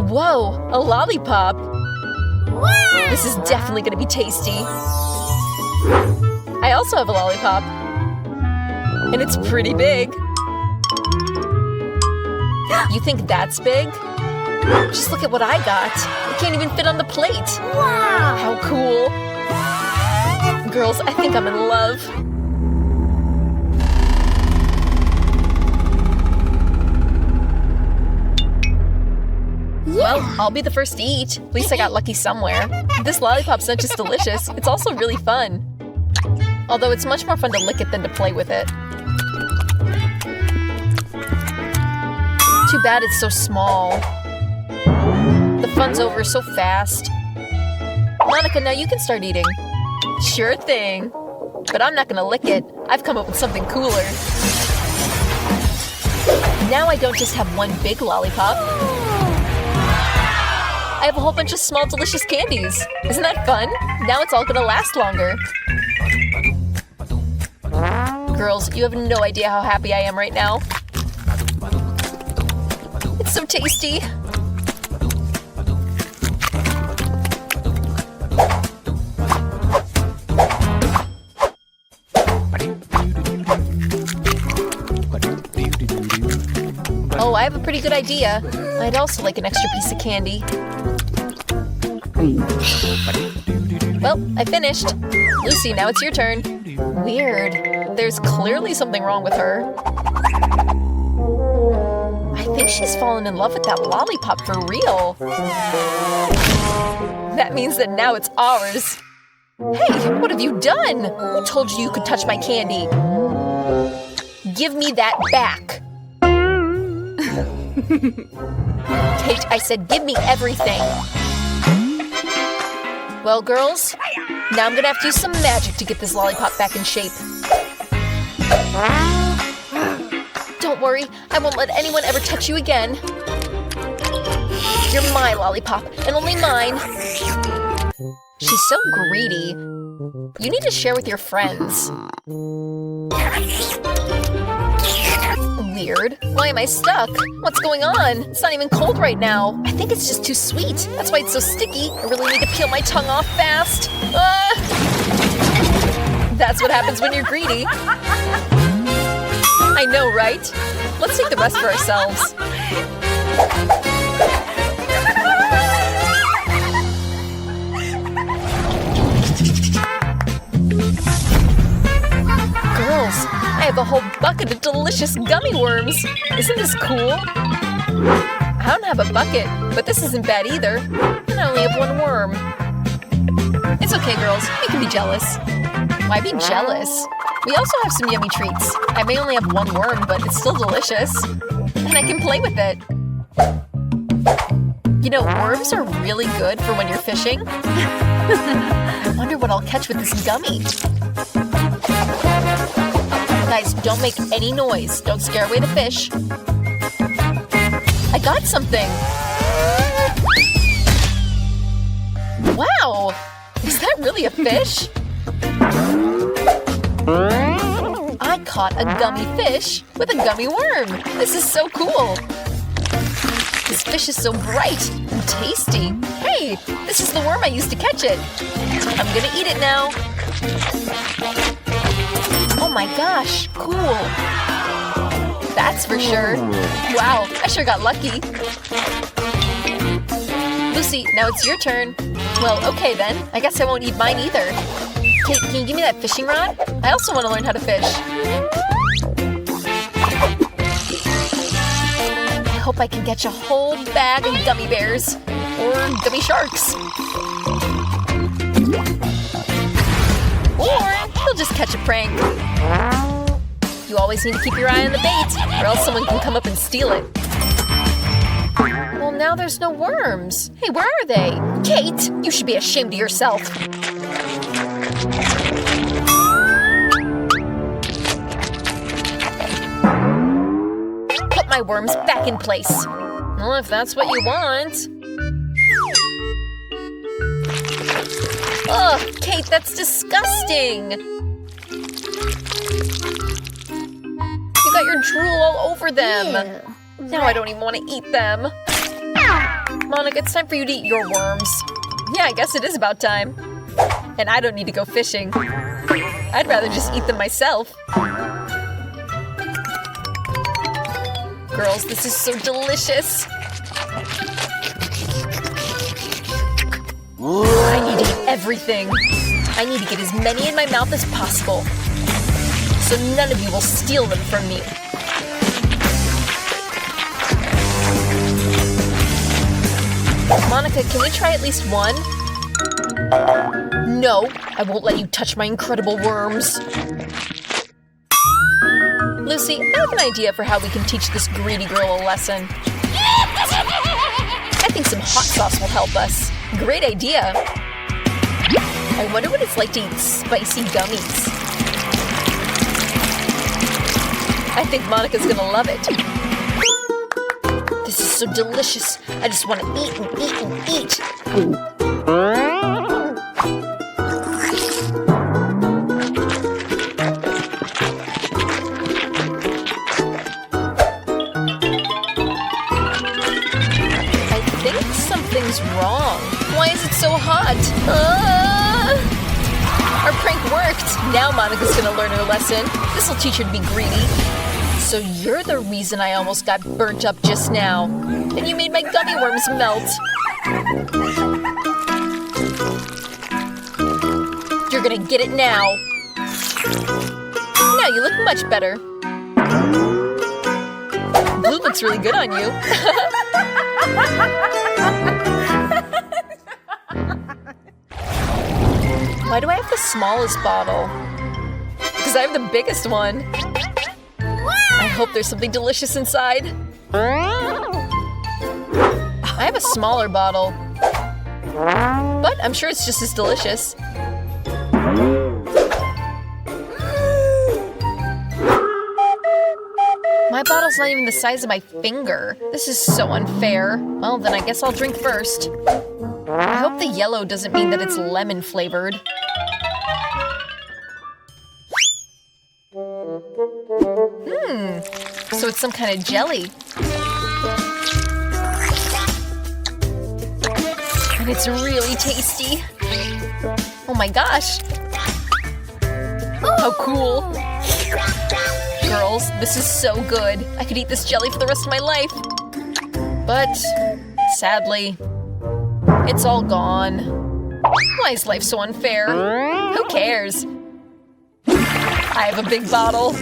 Whoa, a lollipop! Wow. This is definitely gonna be tasty. I also have a lollipop. And it's pretty big. You think that's big? Just look at what I got. It can't even fit on the plate. Wow! How cool. Girls, I think I'm in love. Well, I'll be the first to eat. At least I got lucky somewhere. This lollipop's not just delicious, it's also really fun. Although it's much more fun to lick it than to play with it. Too bad it's so small. The fun's over so fast. Monica, now you can start eating. Sure thing. But I'm not gonna lick it. I've come up with something cooler. Now I don't just have one big lollipop. I have a whole bunch of small, delicious candies. Isn't that fun? Now it's all gonna last longer. Girls, you have no idea how happy I am right now. It's so tasty. Oh, I have a pretty good idea. I'd also like an extra piece of candy. Well, I finished. Lucy, now it's your turn. Weird. There's clearly something wrong with her. I think she's fallen in love with that lollipop for real. That means that now it's ours. Hey, what have you done? Who told you you could touch my candy? Give me that back. Kate, I said give me everything. Well, girls, now I'm gonna have to use some magic to get this lollipop back in shape. Don't worry, I won't let anyone ever touch you again. You're my lollipop, and only mine. She's so greedy. You need to share with your friends. Weird. Why am I stuck? What's going on? It's not even cold right now. I think it's just too sweet. That's why it's so sticky. I really need to peel my tongue off fast. That's what happens when you're greedy. I know, right? Let's take the rest for ourselves. Girls, I have a whole bucket of delicious gummy worms. Isn't this cool? I don't have a bucket, but this isn't bad either. And I only have one worm. It's okay, girls. You can be jealous. Why be jealous? We also have some yummy treats. I may only have one worm, but it's still delicious. And I can play with it. You know, worms are really good for when you're fishing. I wonder what I'll catch with this gummy. Guys, don't make any noise. Don't scare away the fish. I got something. Wow! Is that really a fish? I caught a gummy fish with a gummy worm. This is so cool. This fish is so bright and tasty. Hey, this is the worm I used to catch it. I'm gonna eat it now. Oh my gosh, cool. That's for sure. Wow, I sure got lucky. Lucy, now it's your turn. Well, okay then. I guess I won't eat mine either. Kate, can you give me that fishing rod? I also want to learn how to fish. I hope I can catch a whole bag of gummy bears. Or gummy sharks. Or they'll just catch a prank. You always need to keep your eye on the bait, or else someone can come up and steal it. Well, now there's no worms. Hey, where are they? Kate, you should be ashamed of yourself. Put my worms back in place. Well, if that's what you want. Ugh, Kate, that's disgusting. You got your drool all over them. Ew. Now I don't even want to eat them. Monica, it's time for you to eat your worms. Yeah, I guess it is about time. And I don't need to go fishing. I'd rather just eat them myself. Girls, this is so delicious. I need to eat everything. I need to get as many in my mouth as possible, so none of you will steal them from me. Monica, can we try at least one? No, I won't let you touch my incredible worms. Lucy, I have an idea for how we can teach this greedy girl a lesson. I think some hot sauce will help us. Great idea. I wonder what it's like to eat spicy gummies. I think Monica's gonna love it. This is so delicious. I just want to eat and eat and eat. I think something's wrong. Why is it so hot? Our prank worked! Now Monica's gonna learn her lesson. This'll teach her to be greedy. So you're the reason I almost got burnt up just now. And you made my gummy worms melt. You're gonna get it now. Now you look much better. Blue looks really good on you. Why do I have the smallest bottle? Because I have the biggest one. I hope there's something delicious inside. I have a smaller bottle. But I'm sure it's just as delicious. My bottle's not even the size of my finger. This is so unfair. Well, then I guess I'll drink first. I hope the yellow doesn't mean that it's lemon flavored. So it's some kind of jelly. And it's really tasty. Oh my gosh. How cool. Girls, this is so good. I could eat this jelly for the rest of my life. But, sadly, it's all gone. Why is life so unfair? Who cares? I have a big bottle.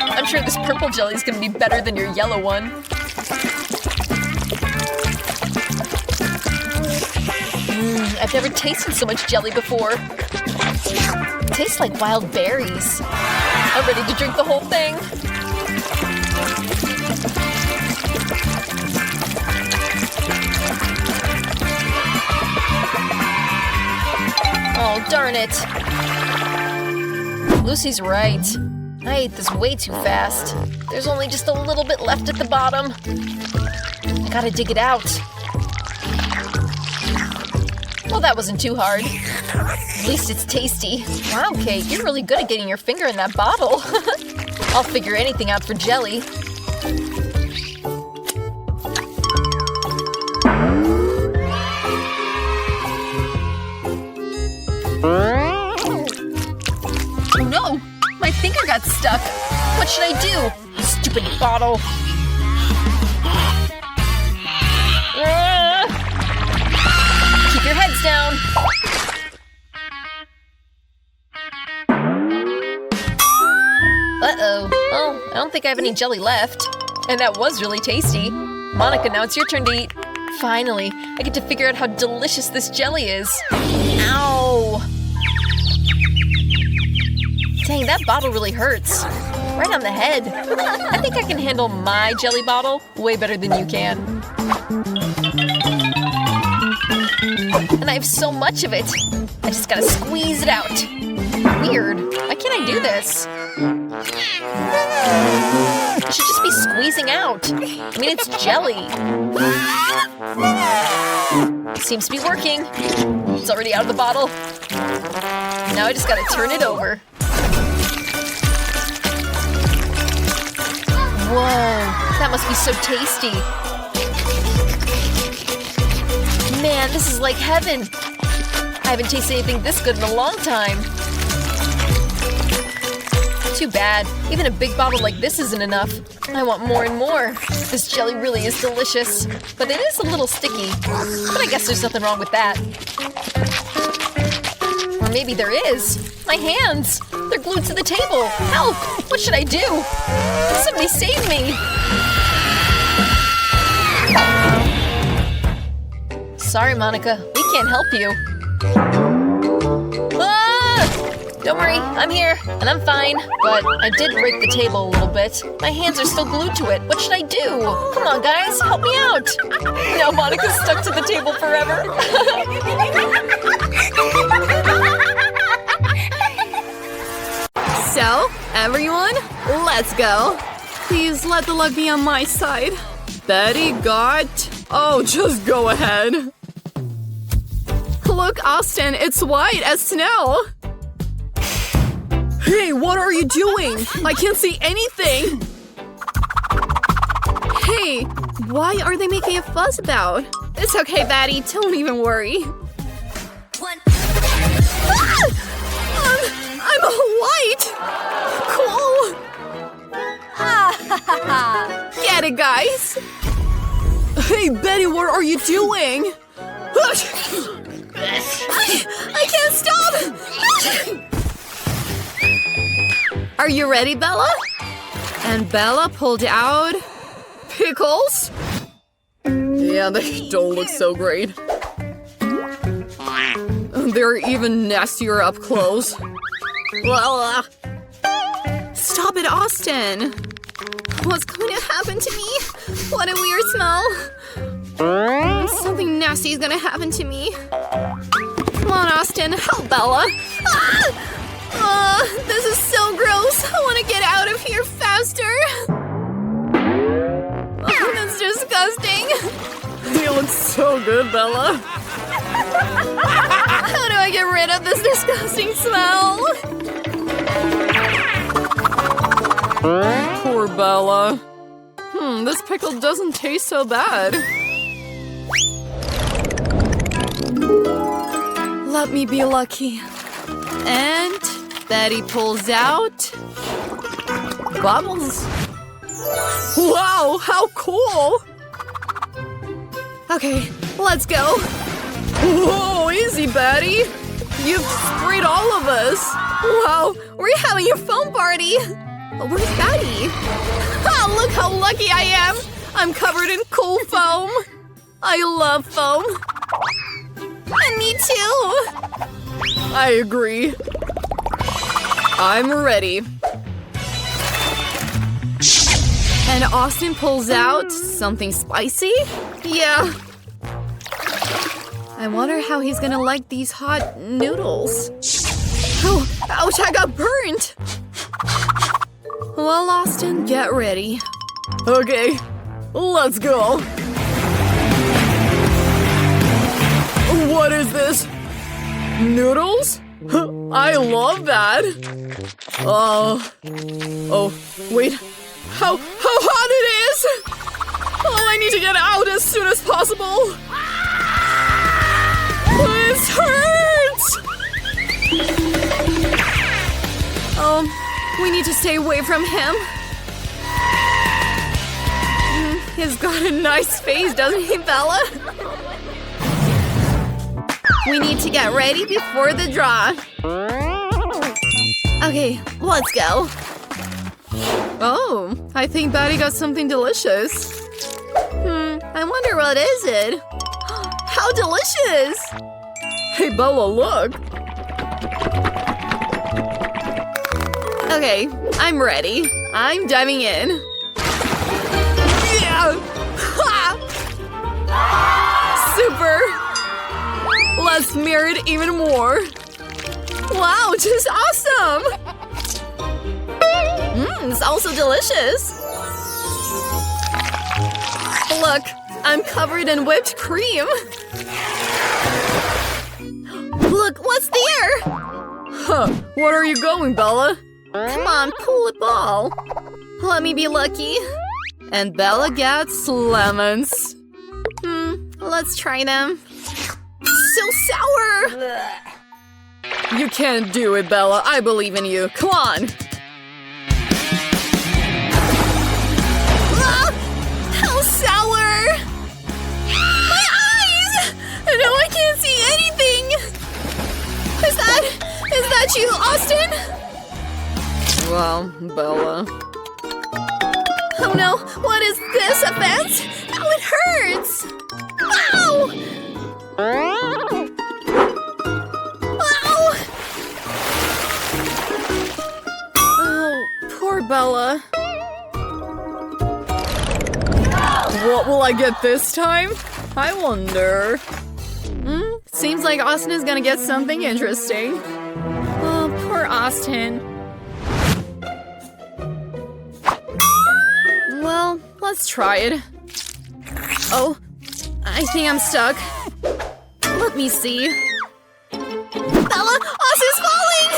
I'm sure this purple jelly is gonna be better than your yellow one. I've never tasted so much jelly before. It tastes like wild berries. I'm ready to drink the whole thing. Oh, darn it. Lucy's right. I ate this way too fast. There's only just a little bit left at the bottom. I gotta dig it out. Well, that wasn't too hard. At least it's tasty. Wow, Kate, you're really good at getting your finger in that bottle. I'll figure anything out for jelly. Oh no! My finger got stuck! What should I do? Stupid bottle! Keep your heads down! Uh-oh. Oh, I don't think I have any jelly left. And that was really tasty. Monica, now it's your turn to eat. Finally, I get to figure out how delicious this jelly is. Ow! Dang, that bottle really hurts. Right on the head. I think I can handle my jelly bottle way better than you can. And I have so much of it. I just gotta squeeze it out. Weird. Why can't I do this? I should just be squeezing out. I mean, it's jelly. Seems to be working. It's already out of the bottle. Now I just gotta turn it over. Whoa, that must be so tasty. Man, this is like heaven. I haven't tasted anything this good in a long time. Too bad. Even a big bottle like this isn't enough. I want more and more. This jelly really is delicious. But it is a little sticky. But I guess there's nothing wrong with that. Or maybe there is. My hands! They're glued to the table! Help! What should I do? Somebody save me! Sorry, Monica. We can't help you. Ah! Don't worry, I'm here, and I'm fine. But I did break the table a little bit. My hands are still glued to it. What should I do? Come on, guys, help me out! Now Monica's stuck to the table forever. So, everyone, let's go. Please let the luck be on my side. Betty got… Oh, just go ahead. Look, Austin, it's white as snow. Hey, what are you doing? I can't see anything. Hey, why are they making a fuss about? It's okay, Betty, don't even worry. I'm white! Cool! Get it, guys! Hey, Betty, what are you doing? I can't stop! Are you ready, Bella? And Bella pulled out… pickles? Yeah, they don't look so great. They're even nastier up close. Stop it, Austin! What's going to happen to me? What a weird smell! Something nasty is gonna happen to me. Come on, Austin, help Bella! This is so gross! I want to get out of here faster! Oh, that's disgusting! You look so good, Bella! How do I get rid of this disgusting smell? Poor Bella. This pickle doesn't taste so bad. Let me be lucky. And Betty pulls out… bubbles. Wow, how cool! Okay, let's go. Whoa, easy, Betty. You've sprayed all of us. Wow, we're having a foam party. Where's Betty? Oh, look how lucky I am. I'm covered in cool foam. I love foam. And me too. I agree. I'm ready. And Austin pulls out something spicy? Yeah. I wonder how he's gonna like these hot noodles. Oh, ouch, I got burnt! Well, Austin, get ready. Okay, let's go. What is this? Noodles? I love that. Oh, wait. How hot it is! Oh, I need to get out as soon as possible. This hurts! We need to stay away from him. He's got a nice face, doesn't he, Bella? We need to get ready before the draw. Okay, let's go. Oh, I think Betty got something delicious. I wonder what is it? How delicious! Hey, Bella, look! Okay, I'm ready. I'm diving in. Yeah! Ha! Super! Let's smear it even more. Wow, just awesome! It's also delicious. Look, I'm covered in whipped cream. Look, what's there? Huh, what are you going, Bella? Come on, pull a ball. Let me be lucky. And Bella gets lemons. Let's try them. So sour! You can't do it, Bella. I believe in you. Come on! Ah! How sour! My eyes! No, I can't see anything! Is that you, Austin? Well, Bella. Oh no, what is this, a fence? Oh, it hurts! Ow! Ow! Oh, poor Bella. What will I get this time? I wonder. Seems like Austin is gonna get something interesting. Oh, poor Austin. Well, let's try it. Oh, I think I'm stuck. Let me see. Bella, Austin's falling!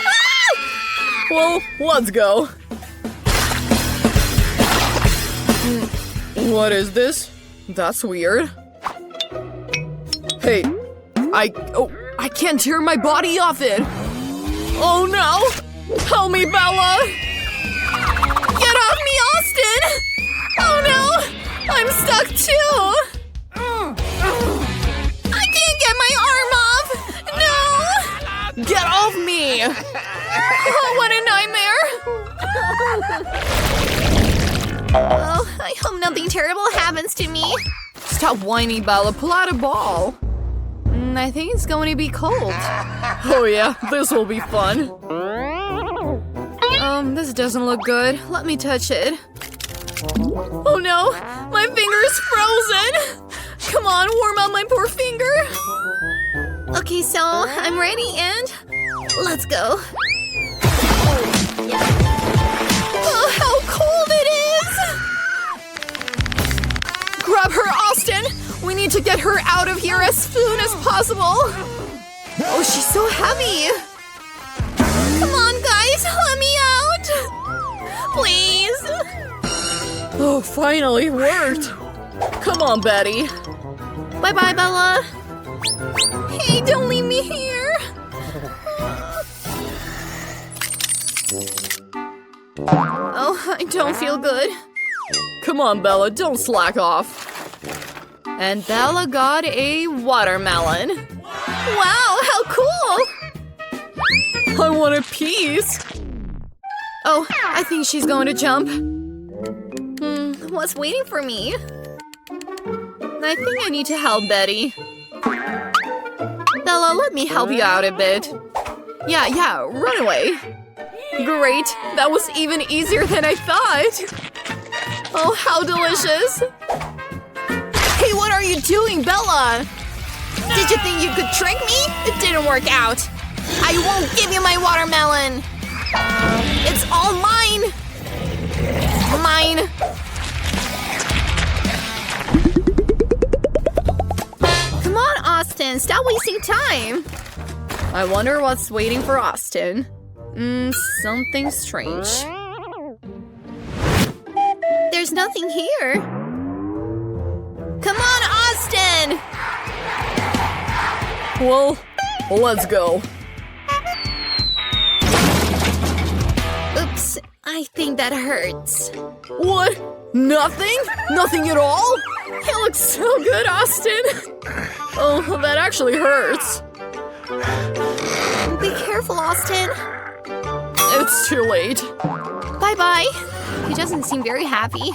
Ah! Well, let's go. What is this? That's weird. Hey, I can't tear my body off it. Oh no! Help me, Bella! Get off me, Austin! Oh no! I'm stuck too! I can't get my arm off! No! Get off me! Oh, what a nightmare! Oh, I hope nothing terrible happens to me. Stop whining, Bella. Pull out a ball. I think it's going to be cold. Oh yeah, this will be fun. This doesn't look good. Let me touch it. Oh no, my finger's frozen. Come on, warm up my poor finger. Okay, so I'm ready and let's go. Oh, how cold it is! Grab her, Austin! We need to get her out of here as soon as possible! Oh, she's so heavy! Come on, guys! Let me out! Please! Oh, finally worked! Come on, Betty! Bye-bye, Bella! Hey, don't leave me here! Oh, I don't feel good. Come on, Bella, don't slack off. And Bella got a watermelon. Wow, how cool! I want a piece. Oh, I think she's going to jump. What's waiting for me? I think I need to help Betty. Bella, let me help you out a bit. Yeah, run away. Great, that was even easier than I thought. Oh, how delicious. Hey, what are you doing, Bella? Did you think you could trick me? It didn't work out. I won't give you my watermelon. It's all mine. Mine. Come on, Austin, stop wasting time. I wonder what's waiting for Austin. Something strange. There's nothing here. Come on, Austin! Well, let's go. Oops, I think that hurts. What? Nothing? Nothing at all? It looks so good, Austin. Oh, that actually hurts. Be careful, Austin. It's too late. Bye-bye. He doesn't seem very happy.